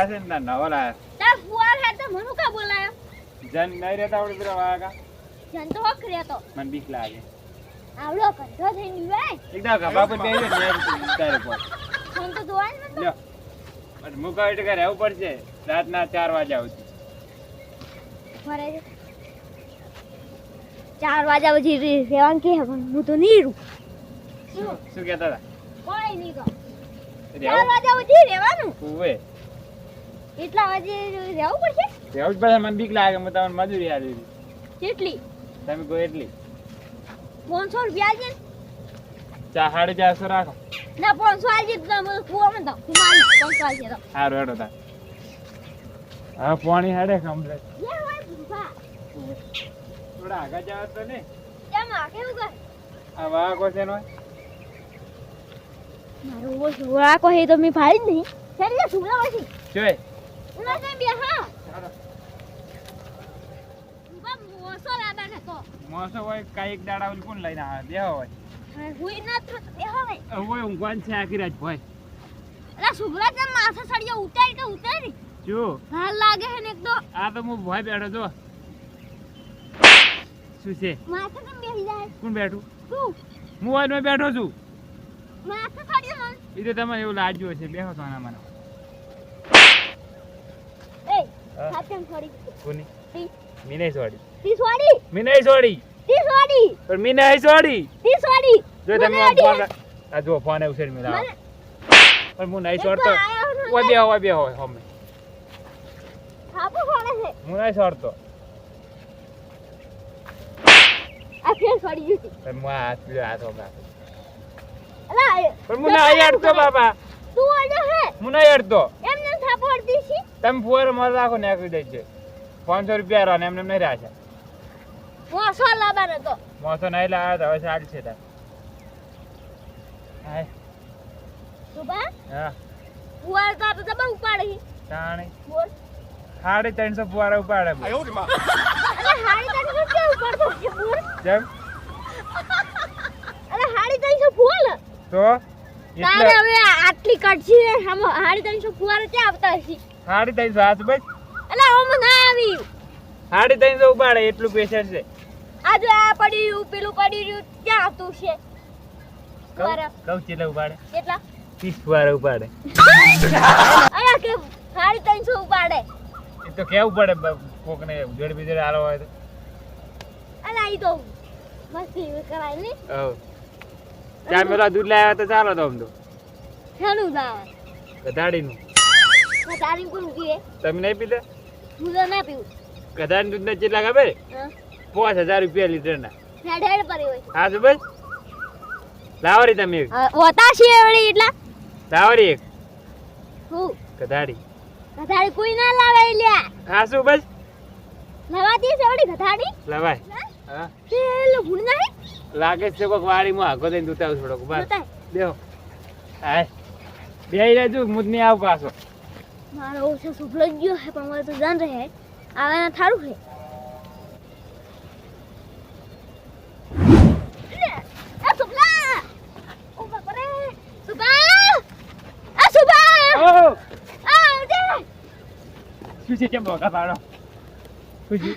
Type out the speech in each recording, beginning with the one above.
લાયા છે ને નવો લાયા તાર ફુવાર હે તો મનુ કા બોલાયો જન નહીં રહેતા આવડે પેલા વાગા જન તો હક રહેતો મને બીક લાગે આવડો કંઠો થઈને વે એકદમ ગભા પર બેહી ને તારે પર ફોન તો જોવા જ નતો લ્યો પણ મુકા એટલે કે રહેવું પડશે રાતના 4 વાગ્યા સુધી ફરે 4 વાગ્યા પછી રેવાન કે હું તો નહીં રૂ શું કહેતા હતા કોઈ નહીં કહો 4 રહેવું વાગ્યા પછી રેવાનું ઓવે એટલા વાગે રહેવું પડશે રહેવું જ પડશે મને બીક લાગે હું તમને મજૂરી આલી કેટલી તમે કોઈ એટલી 500 રૂપિયા છે 450 રાખો ના 500 આલજે તો મને કુવામાં તો મારી 500 આલજે તો સારું હેડો તા હા પાણી હેડે કમ્પ્લીટ એ હોય ભૂખા થોડા આગળ જાવ તો ને કેમ આ કેવું કર આ વાહ કોસે નો મારું વો સુવા કો હે તો મે ભાઈ જ નહીં ચાલે સુલા પછી જોય ઉના ને બે હા બમ મોસો લાબા ને તો મોસો હોય કાઈ એક દાડા ઓલ કોણ લઈને આવે બે હોય હુઈ ના તો બે હવે હોય ઊંઘવાન છે આખી રાત ભાઈ અલા સુભરા તે માથે સળિયો ઉતારી કે ઉતારી જો હાલ લાગે હે ને એક તો આ તો હું ભય બેઠો જો શું છે માથે કેમ બેહી જાય કોણ બેઠું તું હું વાય બેઠો છું માથે સળિયો મન એ તો તમને એવું લાગ્યું હશે બેહો તો આના મને એ હા? ખાતેમ છોડી કોની તી મીને છોડી તી છોડી મીને છોડી તી છોડી પણ મીને છોડી તી છોડી જો તમે આમ ફોન આ જો ફોન ઉછેર મિલા મને પણ હું નહીં છોડતો ઓય બે હોય હમે થાપો ફોડે છે હું નહીં છોડતો આ ફેર છોડી દીધી પણ હું આ હાથ પીળો હાથ હોગા અલા પણ હું ના યાડતો બાબા તું આજો હે હું ના યાડતો એમને થાપો અડધી છે તમે ફોર માર રાખો ને આખી દઈ છે 500 રૂપિયા રાને એમને નહીં રાશે મોસો લાબા ને તો મોસો નહીં લાવ્યા તો હવે ચાલ છે તાર હાય સુબા હા ફુવાર તો દબા ઉપાડી તાણે બોલ 350 ફુવારા ઉપાડે અલા હાડી તને કે ઉપાડતો છે બોલ જેમ અલા હાડી તને ફૂલ તો તારે હવે આટલી કટછી ને હાડી તને ફુવાર ક્યાં આવતા હશે 350 હાથ બસ અલા ઓમ ના આવી 350 ઉપાડે એટલું પેશન્ટ છે આ જો આ પડી રહ્યું પેલું પડી રહ્યું ક્યાં આવતું છે ફુવારા કઉ ચેલે ઉપાડે કેટલા 30 ફુવારા ઉપાડે અલા કે હાડી તને ઉપાડે એ તો કેવું પડે કોકને જોડ બીજે આલો હોય તો અલા ઈ તો મસ્તી કરાય ને હવ ચા મેલા દૂધ લાવ્યા તો ચાલો તો આમ તો હેનું દાવા ગધાડીનું તારી કોણ પીએ તમે નહીં પીતા હું તો ના પીવું ગધાડીનું દૂધ ના કેટલા ખબર હા 5000 રૂપિયા લીટર ના હેડ હેડ પડી હોય હા તો બસ લાવો રી તમે એક હોતા છે એવડી એટલા લાવો રી એક હું ગધાડી ગધાડી કોઈ ના લાવે લ્યા હા શું બસ લવાતી છે એવડી ગધાડી લવાય હા પેલો ભૂલ નહીં લાગે છે કોક વાડીમાં આગો દઈને દૂતાવ થોડોક બસ બતાય બેહો હાય બેહી રહેજો મુદ નહીં આવ પાછો મારો ઓછો સુપલો ગયો હે પણ મારે તો જાન રહે આવે ના થારું છે આ સુપલા ઓ બાપા રે સુપા આ સુપા ઓ આ દે શું છે કેમ બોકા પાડો ખુશી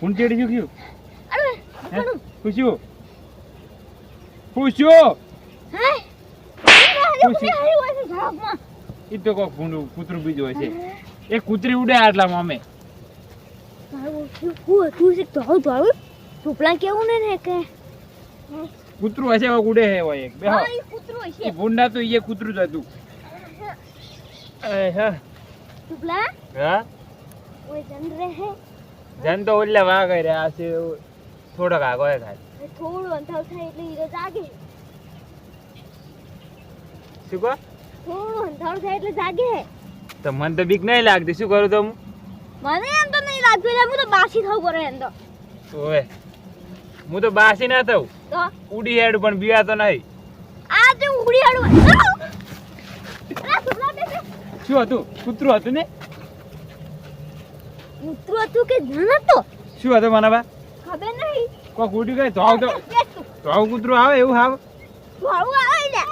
હું ચેડી ગયું અરે ખુશી ખુશી હે ખુશી. આવી હોય છે ઝાકમાં એ તો કોક ભૂંડું કૂતરું બીજું હોય છે એ કૂતરી ઉડે આટલામાં અમે મારું શું તું છે તો સુપલા કેવું ને કે કૂતરું હશે કોક ઉડે હે હોય એક બેહો હા ઈ કૂતરો એ છે ભૂંડા તો એ કૂતરું જ હતું હા સુપલા હા ઓય જન રહે જન તો ઓલા વાગ રહ્યા છે થોડોક આગો હે ખાલી થોડું અંધાર થાય એટલે હીરો જાગે શું કહો થોડું અંધાર થાય એટલે જાગે તો મને તો બીક નહીં લાગતી શું કરું તો હું મને એમ તો નહીં લાગતું એટલે હું તો બાસી થવું પડે એમ તો ઓવે હું તો બાસી ના થઉં તો ઉડી હેડ પણ બીવા તો નહીં આ તે ઉડી હાડું અરે સુપલા બેસે શું હતું કૂતરું હતું ને કૂતરો તું કે જણ હતો શું હતું મને બા ખબર નહીં કોક ઉડી ગઈ તો કૂતરું આવે એવું હાવ ભાડું આવે ને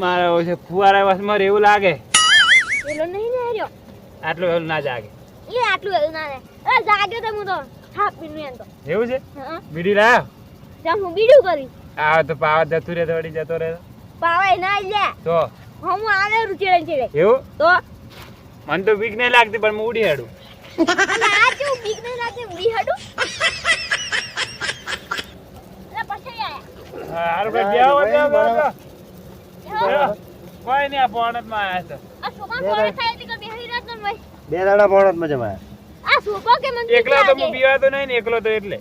મારા ઓછે ફુવારા વસમાં એવું લાગે પેલો નહીં ને રહ્યો આટલું વહેલું ના જાગે એ આટલું વેલું ના રે અરે જાગ્યો તો હું તો થાપ પીનું એમ તો એવું છે હા બીડી લાયો જામ હું બીડું કરી આ તો પાવા જતું રે થોડી જતો રે પાવાય ના લે તો હું આવે રૂચેડે ચેડે એવું તો મને તો બીક નહીં લાગતી પણ હું ઉડી હેડું અને આ કેવું બીક નહીં લાગે ઉડી હડું અરે પછી આયા હારું કઈ બેહો કોઈ નહીં આ પોણતમાં આયા છે આ સોમા કોણે થાય તે કે બેહી રાત ન ભાઈ બે દાડા પોણત માં જમાય આ સોપા કે મને એકલો તો હું બીવાતો નહીં ને એકલો તો એટલે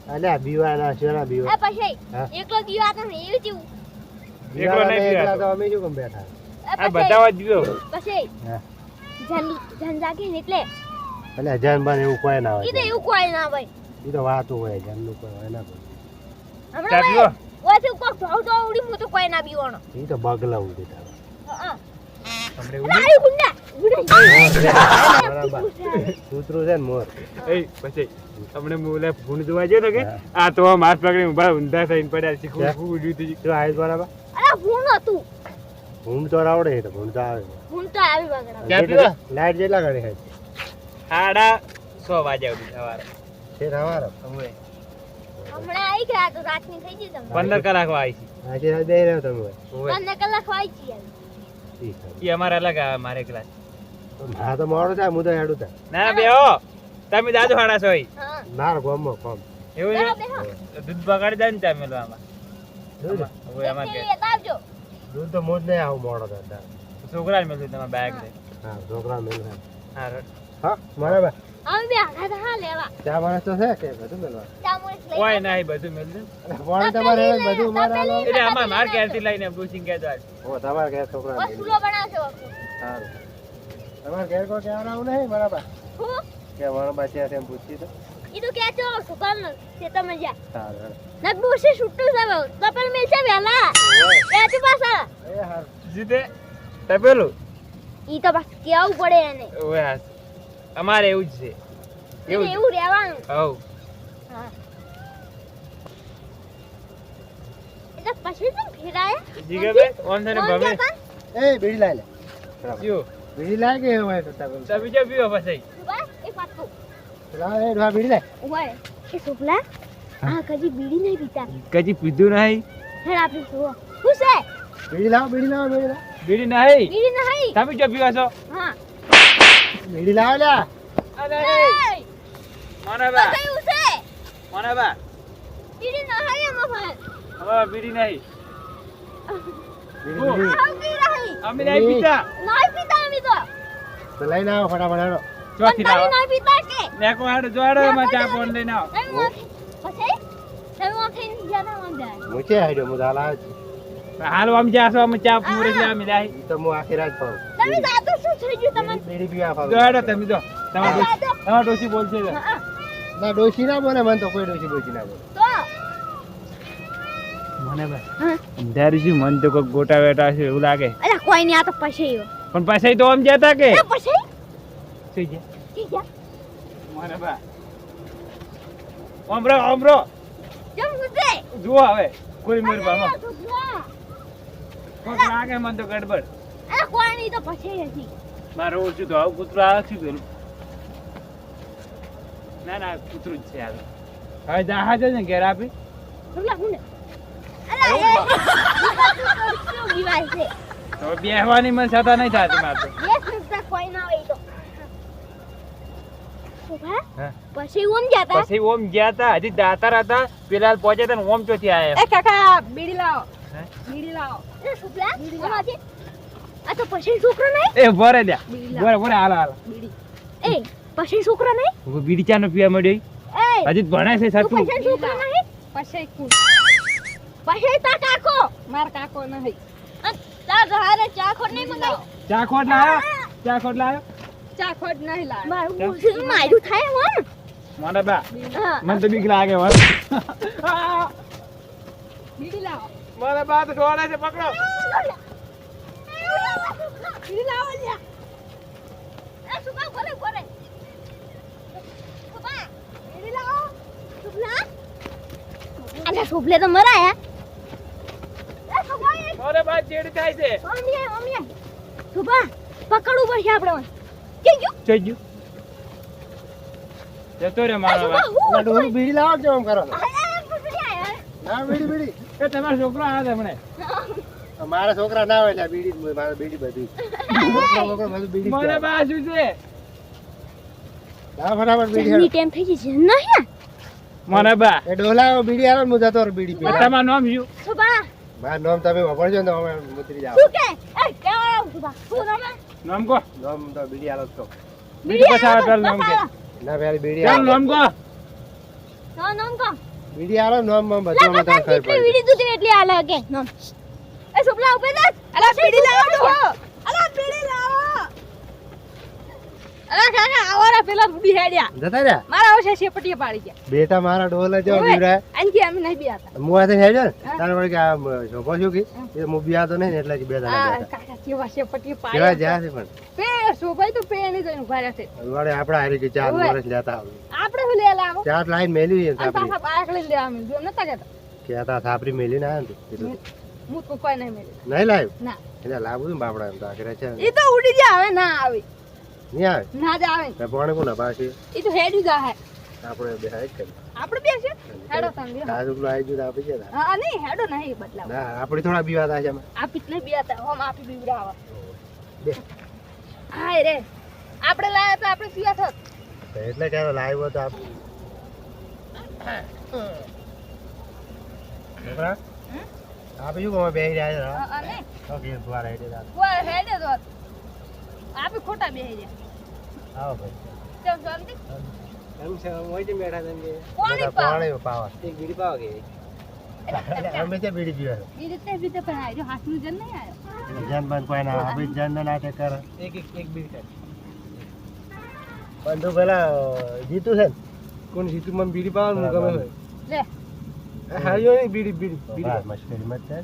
અલ્યા બીવાના શેના બીવા આ પછી હા? એકલો દીવા તો નહીં એવું જેવું એકલો નહીં એકલા બીવાતો. તો અમે શું કેમ બેઠા આ બધા જ બીવો પછી હા જન જાગે ને એટલે અલ્યા જાન બાન એવું કોઈ ના ઈ તો હોય એવું કોઈ ના ભાઈ એ તો વાતું હોય જાનનું કોઈ હોય ના કોઈ ચા હમણાં પીવો? ભાઈ ઓથી કોક ઢોળ તો ઉડી હું તો કોઈ ના બીવાનો એ તો બગલા ઉડી તારે હા તમને અરે ગુંડા ગુંડા બરાબર કૂતરું છે ને મોર એ પછી તમને મુલે ભૂંડ જોવા ગયો તો કે હા. આ તો માર પકડી ઉભા ઊંધા થઈને પડ્યા છે ક્યાં? ખૂબ ઉડ્યું હતું શું આયસ બરાબર અરે ભૂણ હતું ભૂમ તો આવડે એ તો ભૂમ તો આવે ભૂણ તો આવી વગર ક્યાં પીવા? લાઈટ જેટલા ઘડી છે 6:30 વાગ્યા સુધી સવારે છે સવારે હવે હમણાં આવી ગયા તો રાતની થઈ ગઈ તમને 15 કલાક આવી છે આજે રાત બે રહ્યો તમે હવે 15 કલાક વાઈ છે યાર ઠીક છે. ઈ અમારે અલગ આવે મારે ક્લાસ હા તો મોડું થાય હું તો હેડું થાય ના બેહો તમે દાદુ હાડા છો ઈ. હા માર ગોમમાં કોમ એવું બેહો છે બેહો તો દૂધ બગાડી જાય ને ચા મેલવામાં દૂધ હવે અમારે તે લેતા આવજો દૂધ તો મોજ નહીં આવું મોડો થતા છોકરા મેલું તમારા બેગ રે હા છોકરા મેલ હા હા બરાબર અમે બે હાથા તો હા લેવા ચા માણસ તો છે કે બધું મેલવા ચામચ લઈ કોઈ નહીં બધું મેલજે પાણી તમારે બધું મારે એટલે અમાર માર ક્યારથી લઈને પૂછીને કહેતો આજ. ઓ તમારે ઘેર છોકરા બસ મેલ. ફૂલો બનાવજો સારું તમારે ઘેર કોઈ કહેવાનું નહીં બરાબર હું કે મારો બાચી એમ પૂછતી તો ઈ તો કે ચો સુકાલ છે તમે જા સારું નત બોસે છૂટું જાવ તો પણ મેલ છે વેલા એ તું પાછા એ હાર જીતે તપેલું ઈ તો બસ કેવું પડે એને ઓય હા અમારે એવું જ છે એવું જ. એવું રહેવાનું હવ હા એટલે પછી તો ફેરાય જીગરભાઈ ઓન થઈને ભમે એ બીડી લાય લે જીઓ બીડી લાય કે હોય તો તમે તમે જો પીવો પછી એ પાટકો લાવ એ ડોહા બીડી લાય ઓય એ સુપલા આ કદી બીડી નહીં પીતા કદી પીધું નહીં હેડ આપણે સુવો શું છે બીડી લાવ બીડી લાવ બીડી લાવ બીડી નહીં બીડી નહીં તમે જો પીવા છો હા બીડી લાવ લ્યા અરે એય મને બા કયું છે મને બા બીડી નહીં એમાં ભાઈ હવે બીડી નહીં બીડી બીડી. આવતી રહી અમે નહીં પીતા નહીં પીતા અમે તો તો લઈને આવો ફટાફટ હેડો ચોથી પણ લાવો તમે નહીં પીતા કે નેકો હાડો જોડો એમાં ચા પોન લઈને આવો તમે પછી તમે ઓખીને જ્યાં ના જાય હું છે હેડ્યો હું હાલ આવે છે હાલ આમ જાસો અમે ચા પૂરે છે અમે લાઈ ઈ તો હું આખી રાત પાઉં તમે જાતો શું થઈ ગયું તમને બીડી પીવા પાઉં જોડો તમે જો તમારા ડોસી બોલશે તો. હા ના ડોશી ના બોલે મને તો કોઈ ડોશી બોશી ના બોલે તો મને બા હા અંધારી છે મન તો કોક ગોટા વેટા છે એવું લાગે અરે કોઈ નહીં આ તો પછી પણ પાછા તો આમ જતા કે પછી સુઈ ગયા ઠીક છે મને બા ઓમરો ઓમરો જમ સુતે જુઓ હવે કોઈ મોર બામા અરે સુતલા. કોક લાગે મન તો ગડબડ અરે કોઈ નહીં તો પછી હતી મારો ઓછું તો આવું કૂતરું આવે છે પેલું ના ના કૂતરું જ છે આવે હવે જહાજ ને ઘેર આપી સુતલા હું ને અરે એ શું બીવાય છે તો બેહવાની મને છતાં નહીં થતી મારે તો બે સુતલા કોઈ ના હોય તો સુભા હા. પછી ઓમ જતા પછી ઓમ ગયા તા હજી દાતાર હતા પેલા પહોંચ્યા તા ને ઓમ ચોથી આયા એ કાકા બીડી લાવો હે? બીડી લાવો એ સુતલા આમાંથી આ તો પછી છોકરો નહીં એ ભરે લ્યા બીડી લાવો ભરે ભરે હાલ હાલ બીડી એ પછી છોકરો નહીં હું બીડી ચાનો પીવા મળ્યો એ હજી ભણાય છે તું સાચું પછી છોકરો નહીં પછી કુલ પછી તા કાકો માર કાકો નહીં તા ઘરે ચા ખોટ નહીં મંગાવ ચા ખોટ લાયો ચા ખોટ લાયો ચા ખોટ નહીં લાવે મારું બોલ મારું થાય હો મને બા હા મને તો બીક લાગે મને બીડી લાવો મને બા તો ઢોળે છે પકડો બીડી લાવો લ્યા એ સુભા બોલે બોલે સુભા બીડી લાવો સુભલા અલ્યા સુભલે તો મરાયા એ સુભા એક અરે બા ચેડ થાય છે મમ્મી સુભા પકડવું પડશે આપણે કે ગયું જઈ ગયું જતો રે મારો સુભા બા હું ડોલું બીડી લાવો કેમ આમ કરો છો? અરે પકડી આયા ના બીડી બીડી એ તમારો છોકરો આવ્યો છે હમણે મારા છોકરા ના હોય એટલે બીડી જ મારે બીડી બધી છોકરો બધું બીડી જ મને પીવે. બા શું છે ના ફટાફટ બીડી જલ્દી હાલો. ટાઈમ થઈ ગઈ છે નહીં મને બા એ ડોલા બીડી હાલો ને હું જતો રહું બીડી એ પીવા. તમારું નામ શું સુભા મારું નામ તમે વાપરજો ને તો અમે ઉતરી જાવ. શું કે એ કેવા સુભા શું નામ નામ કહો નામ તો બીડી હાલો જ કહો. બીજું બતાવો પેલું નામ કે ના પેલી બીડી ચાલ હાલો. નામ કહો નામ કો બીડી હાલો નામ માં લા બધું અમે તમને બતા ખબર કેટલી પડી. વીડી દૂધી એટલી આલે કે નામ એ સુભલા ઉપર દે અલા બીડી લાવો તો અલા બીડી લાવો અલા કાકા આવારા પેલા બુડી હેડ્યા જતા રહ્યા મારા આવશે શેપટીએ પાડી ગયા બેટા મારા ડોલા જો ઓવે, બીવડાય. આનથી અમે નહીં બિયાતા હું આ હેડ્યો ને તારે વળી કે આ છોકરો શું કે એ હું બિયાતો નહીં ને એટલે જ બે જણા આ બેઠા. કાકા કેવા શેપટીએ કેવા પાડ્યા જ્યાં છે પણ પે સોભાઈ તો પે નહીં જઈને ઉભા રહેશે વળે આપડા હારી કે 4 ઓવે. વર્ષ લેતા આવું. આપણે હું લે લાવો 4 લાઈન મેલી છે અને થાપરી. પાછા બાયક લઈને લેવા મેં જો નતા કહેતા કેતા થાપરી મેલી ના ને કીધું હું તો કોઈ નહીં મેળે નહીં લાવ્યું ના એટલે લાવું ને બાપડા એમ તો આખરે છે એ તો ઉડી જાય આવે ના આવે નહીં આવે ના જ આવે તો પાણી કોના પાછી એ તો હેડી જાય આપણે બે હાઈ કરી આપણે બેસે હેડો તમે આ છોકરો આવી ગયું તો આપી ગયા હા નહીં હેડો નહીં બદલાવ ના આપણે થોડા બીવાતા છે અમે આપી જ નહીં બેતા હોમ આપી બીવડાવા બે. હાય રે આપણે લાયા તો આપણે પીયા થોત તો એટલે ચાલો લાવ્યો તો આપ છોકરા આપી શું કહો બેહી રહ્યા છે અને ઓકે દ્વારા હેડે રાત કોઈ હેડે તો આપી ખોટા બેહી જાય આવો ભાઈ ચલ શાંતિ એમ છે હોય છે બેઠા છે કે કોની પાવ પાણી પાવા એક બીડી પાવા કે અમે છે બીડી પીવા એ રીતે રીતે પણ આવ્યો હાથનું જન નહીં આવ્યો જન બંધ કોઈ ના આપી જન ના નાટક કરે એક બીડી કર બંધુ પેલા જીતુ છે ને કોણ જીતુ મને બીડી પાવા હું ગમે લે હાલ્યો નહીં બીડી મસ્કરી મત કર